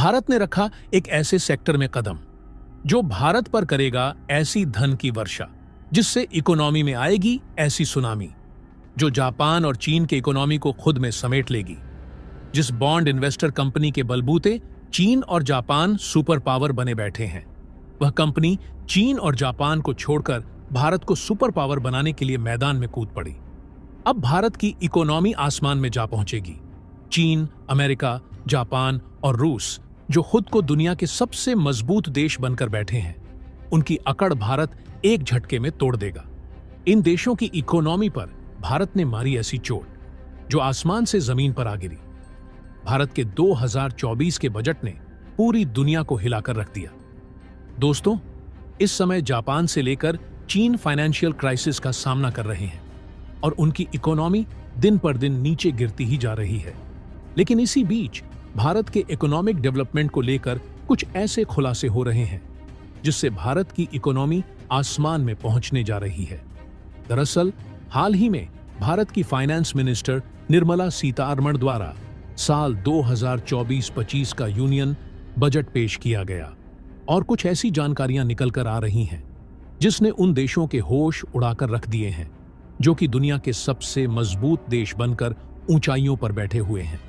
भारत ने रखा एक ऐसे सेक्टर में कदम जो भारत पर करेगा ऐसी धन की वर्षा जिससे इकोनॉमी में आएगी ऐसी सुनामी जो जापान और चीन के इकोनॉमी को खुद में समेट लेगी। जिस बॉन्ड इन्वेस्टर कंपनी के बलबूते चीन और जापान सुपर पावर बने बैठे हैं, वह कंपनी चीन और जापान को छोड़कर भारत को सुपर पावर बनाने के लिए मैदान में कूद पड़ी। अब भारत की इकोनॉमी आसमान में जा पहुंचेगी। चीन, अमेरिका, जापान और रूस, जो खुद को दुनिया के सबसे मजबूत देश बनकर बैठे हैं, उनकी अकड़ भारत एक झटके में तोड़ देगा। इन देशों की इकोनॉमी पर भारत ने मारी ऐसी चोट जो आसमान से जमीन पर आ गिरी। भारत के 2024 के बजट ने पूरी दुनिया को हिलाकर रख दिया। दोस्तों, इस समय जापान से लेकर चीन फाइनेंशियल क्राइसिस का सामना कर रहे हैं और उनकी इकोनॉमी दिन पर दिन नीचे गिरती ही जा रही है। लेकिन इसी बीच भारत के इकोनॉमिक डेवलपमेंट को लेकर कुछ ऐसे खुलासे हो रहे हैं जिससे भारत की इकोनॉमी आसमान में पहुंचने जा रही है। दरअसल हाल ही में भारत की फाइनेंस मिनिस्टर निर्मला सीतारमण द्वारा साल 2024-25 का यूनियन बजट पेश किया गया और कुछ ऐसी जानकारियां निकलकर आ रही हैं जिसने उन देशों के होश उड़ाकर रख दिए हैं जो कि दुनिया के सबसे मजबूत देश बनकर ऊंचाइयों पर बैठे हुए हैं।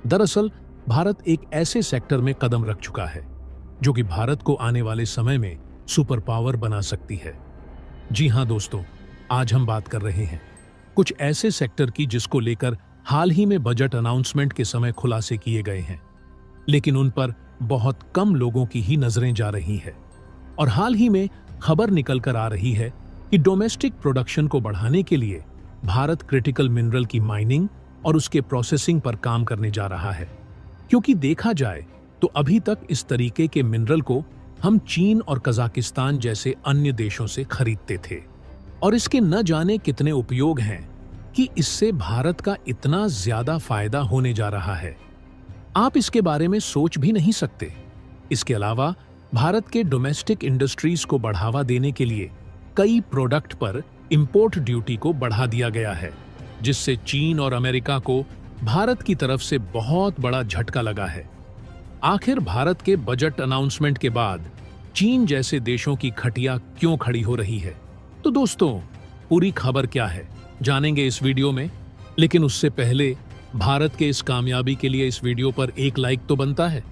दरअसल भारत एक ऐसे सेक्टर में कदम रख चुका है जो कि भारत को आने वाले समय में सुपर पावर बना सकती है। जी हां दोस्तों, आज हम बात कर रहे हैं कुछ ऐसे सेक्टर की जिसको लेकर हाल ही में बजट अनाउंसमेंट के समय खुलासे किए गए हैं, लेकिन उन पर बहुत कम लोगों की ही नजरें जा रही है। और हाल ही में खबर निकलकर आ रही है कि डोमेस्टिक प्रोडक्शन को बढ़ाने के लिए भारत क्रिटिकल मिनरल की माइनिंग और उसके प्रोसेसिंग पर काम करने जा रहा है। क्योंकि देखा जाए तो अभी तक इस तरीके के मिनरल को हम चीन और कजाकिस्तान जैसे अन्य देशों से खरीदते थे और इसके न जाने कितने उपयोग हैं कि इससे भारत का इतना ज्यादा फायदा होने जा रहा है, आप इसके बारे में सोच भी नहीं सकते। इसके अलावा भारत के डोमेस्टिक इंडस्ट्रीज को बढ़ावा देने के लिए कई प्रोडक्ट पर इंपोर्ट ड्यूटी को बढ़ा दिया गया है, जिससे चीन और अमेरिका को भारत की तरफ से बहुत बड़ा झटका लगा है। आखिर भारत के बजट अनाउंसमेंट के बाद चीन जैसे देशों की खटिया क्यों खड़ी हो रही है? तो दोस्तों, पूरी खबर क्या है जानेंगे इस वीडियो में। लेकिन उससे पहले भारत के इस कामयाबी के लिए इस वीडियो पर एक लाइक तो बनता है।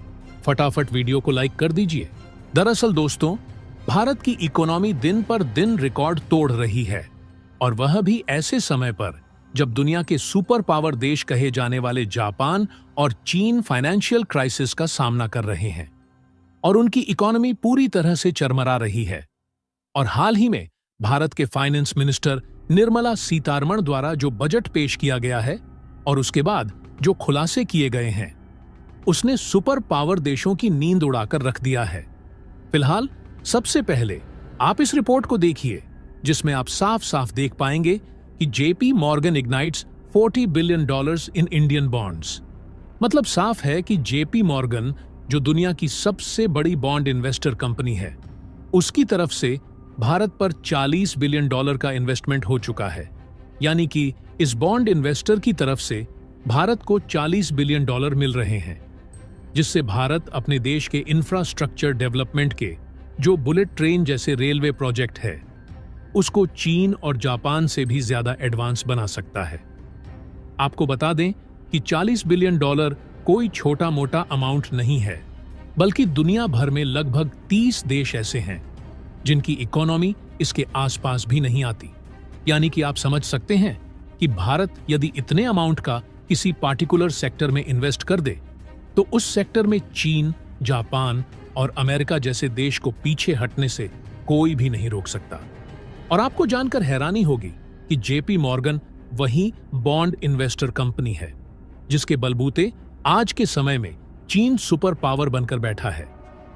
फटाफट वीडियो को लाइक कर दीजिए। दरअसल दोस्तों, भारत की इकोनॉमी दिन पर दिन रिकॉर्ड तोड़ रही है और वह भी ऐसे समय पर जब दुनिया के सुपर पावर देश कहे जाने वाले जापान और चीन फाइनेंशियल क्राइसिस का सामना कर रहे हैं और उनकी इकोनॉमी पूरी तरह से चरमरा रही है। और हाल ही में भारत के फाइनेंस मिनिस्टर निर्मला सीतारमण द्वारा जो बजट पेश किया गया है और उसके बाद जो खुलासे किए गए हैं, उसने सुपर पावर देशों की नींद उड़ाकर रख दिया है। फिलहाल सबसे पहले आप इस रिपोर्ट को देखिए जिसमें आप साफ साफ देख पाएंगे कि JP Morgan ignites $40 billion in Indian bonds. मतलब साफ है कि जेपी मॉर्गन, जो दुनिया की सबसे बड़ी बॉन्ड इन्वेस्टर कंपनी है, उसकी तरफ से भारत पर $40 बिलियन का इन्वेस्टमेंट हो चुका है। यानी कि इस बॉन्ड इन्वेस्टर की तरफ से भारत को $40 बिलियन मिल रहे हैं, जिससे भारत अपने देश के इंफ्रास्ट्रक्चर डेवलपमेंट के जो बुलेट ट्रेन जैसे रेलवे प्रोजेक्ट है, उसको चीन और जापान से भी ज्यादा एडवांस बना सकता है। आपको बता दें कि $40 बिलियन कोई छोटा मोटा अमाउंट नहीं है, बल्कि दुनिया भर में लगभग 30 देश ऐसे हैं जिनकी इकोनॉमी इसके आसपास भी नहीं आती। यानी कि आप समझ सकते हैं कि भारत यदि इतने अमाउंट का किसी पार्टिकुलर सेक्टर में इन्वेस्ट कर दे तो उस सेक्टर में चीन, जापान और अमेरिका जैसे देश को पीछे हटने से कोई भी नहीं रोक सकता। और आपको जानकर हैरानी होगी कि जेपी मॉर्गन वही बॉन्ड इन्वेस्टर कंपनी है जिसके बलबूते आज के समय में चीन सुपर पावर बनकर बैठा है।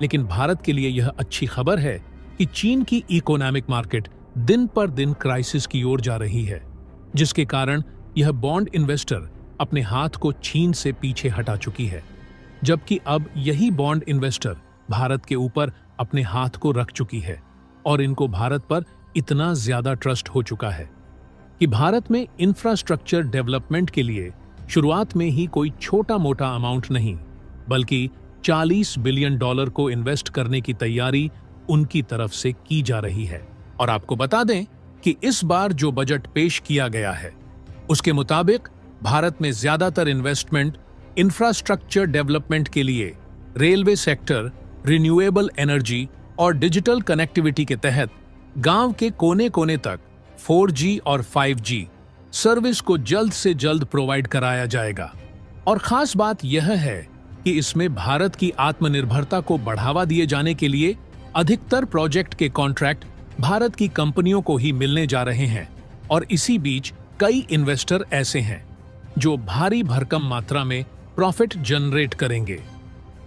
लेकिन भारत के लिए यह अच्छी खबर है कि चीन की इकोनॉमिक मार्केट दिन पर दिन क्राइसिस की ओर जा रही है, जिसके कारण यह बॉन्ड इन्वेस्टर अपने हाथ को चीन से पीछे हटा चुकी है, जबकि अब यही बॉन्ड इन्वेस्टर भारत के ऊपर अपने हाथ को रख चुकी है और इनको भारत पर इतना ज्यादा ट्रस्ट हो चुका है कि भारत में इंफ्रास्ट्रक्चर डेवलपमेंट के लिए शुरुआत में ही कोई छोटा मोटा अमाउंट नहीं, बल्कि $40 बिलियन को इन्वेस्ट करने की तैयारी उनकी तरफ से की जा रही है। और आपको बता दें कि इस बार जो बजट पेश किया गया है उसके मुताबिक भारत में ज्यादातर इन्वेस्टमेंट इंफ्रास्ट्रक्चर डेवलपमेंट के लिए, रेलवे सेक्टर, रिन्यूएबल एनर्जी और डिजिटल कनेक्टिविटी के तहत गांव के कोने कोने तक 4G और 5G सर्विस को जल्द से जल्द प्रोवाइड कराया जाएगा। और खास बात यह है कि इसमें भारत की आत्मनिर्भरता को बढ़ावा दिए जाने के लिए अधिकतर प्रोजेक्ट के कॉन्ट्रैक्ट भारत की कंपनियों को ही मिलने जा रहे हैं। और इसी बीच कई इन्वेस्टर ऐसे हैं जो भारी भरकम मात्रा में प्रॉफिट जनरेट करेंगे।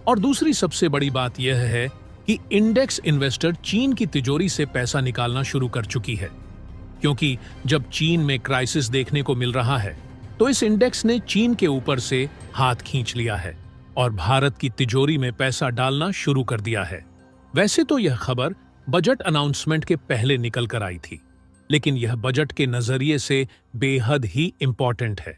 और दूसरी सबसे बड़ी बात यह है कि इंडेक्स इन्वेस्टर चीन की तिजोरी से पैसा निकालना शुरू कर चुकी है, क्योंकि जब चीन में क्राइसिस देखने को मिल रहा है तो इस इंडेक्स ने चीन के ऊपर से हाथ खींच लिया है और भारत की तिजोरी में पैसा डालना शुरू कर दिया है। वैसे तो यह खबर बजट अनाउंसमेंट के पहले निकल कर आई थी, लेकिन यह बजट के नजरिए से बेहद ही इंपॉर्टेंट है।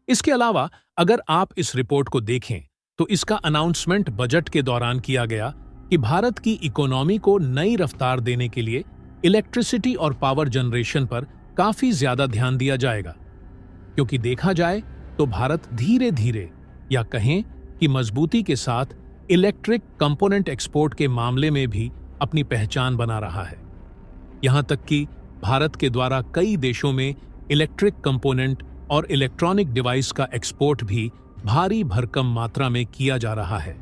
इसके अलावा अगर आप इस रिपोर्ट को देखें तो इसका अनाउंसमेंट बजट के दौरान किया गया कि भारत की इकोनॉमी को नई रफ्तार देने के लिए इलेक्ट्रिसिटी और पावर जनरेशन पर काफी ज्यादा ध्यान दिया जाएगा, क्योंकि देखा जाए तो भारत धीरे धीरे या कहें कि मजबूती के साथ इलेक्ट्रिक कंपोनेंट एक्सपोर्ट के मामले में भी अपनी पहचान बना रहा है। यहां तक कि भारत के द्वारा कई देशों में इलेक्ट्रिक कंपोनेंट और इलेक्ट्रॉनिक डिवाइस का एक्सपोर्ट भी भारी भरकम मात्रा में किया जा रहा है।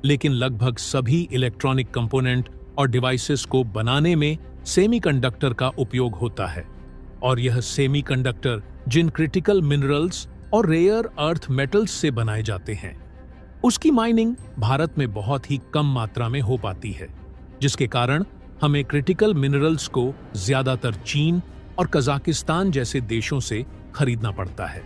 लेकिन लगभग सभी इलेक्ट्रॉनिक कंपोनेंट और डिवाइसेस को बनाने में सेमीकंडक्टर का उपयोग होता है, और यह सेमीकंडक्टर जिन क्रिटिकल मिनरल्स और रेयर अर्थ मेटल्स से बनाए जाते हैं उसकी माइनिंग भारत में बहुत ही कम मात्रा में हो पाती है, जिसके कारण हमें क्रिटिकल मिनरल्स को ज्यादातर चीन और कजाकिस्तान जैसे देशों से खरीदना पड़ता है,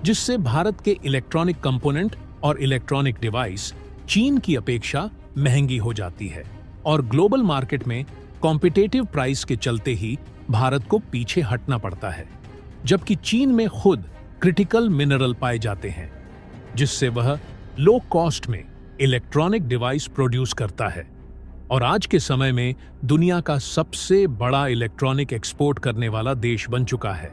जिससे भारत के इलेक्ट्रॉनिक कंपोनेंट और इलेक्ट्रॉनिक डिवाइस चीन की अपेक्षा महंगी हो जाती है और ग्लोबल मार्केट में कॉम्पिटिटिव प्राइस के चलते ही भारत को पीछे हटना पड़ता है, जबकि चीन में खुद क्रिटिकल मिनरल पाए जाते हैं, जिससे वह लो कॉस्ट में इलेक्ट्रॉनिक डिवाइस प्रोड्यूस करता है और आज के समय में दुनिया का सबसे बड़ा इलेक्ट्रॉनिक एक्सपोर्ट करने वाला देश बन चुका है।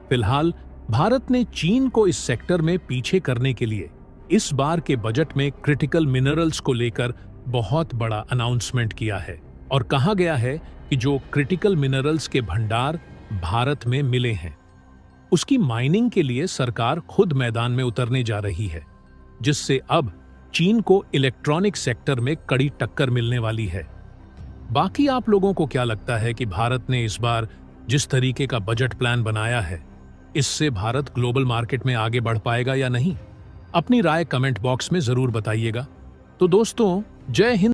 फिलहाल भारत ने चीन को इस सेक्टर में पीछे करने के लिए इस बार के बजट में क्रिटिकल मिनरल्स को लेकर बहुत बड़ा अनाउंसमेंट किया है और कहा गया है कि जो क्रिटिकल मिनरल्स के भंडार भारत में मिले हैं उसकी माइनिंग के लिए सरकार खुद मैदान में उतरने जा रही है, जिससे अब चीन को इलेक्ट्रॉनिक सेक्टर में कड़ी टक्कर मिलने वाली है। बाकी आप लोगों को क्या लगता है कि भारत ने इस बार जिस तरीके का बजट प्लान बनाया है इससे भारत ग्लोबल मार्केट में आगे बढ़ पाएगा या नहीं? अपनी राय कमेंट बॉक्स में जरूर बताइएगा। तो दोस्तों, जय हिंद।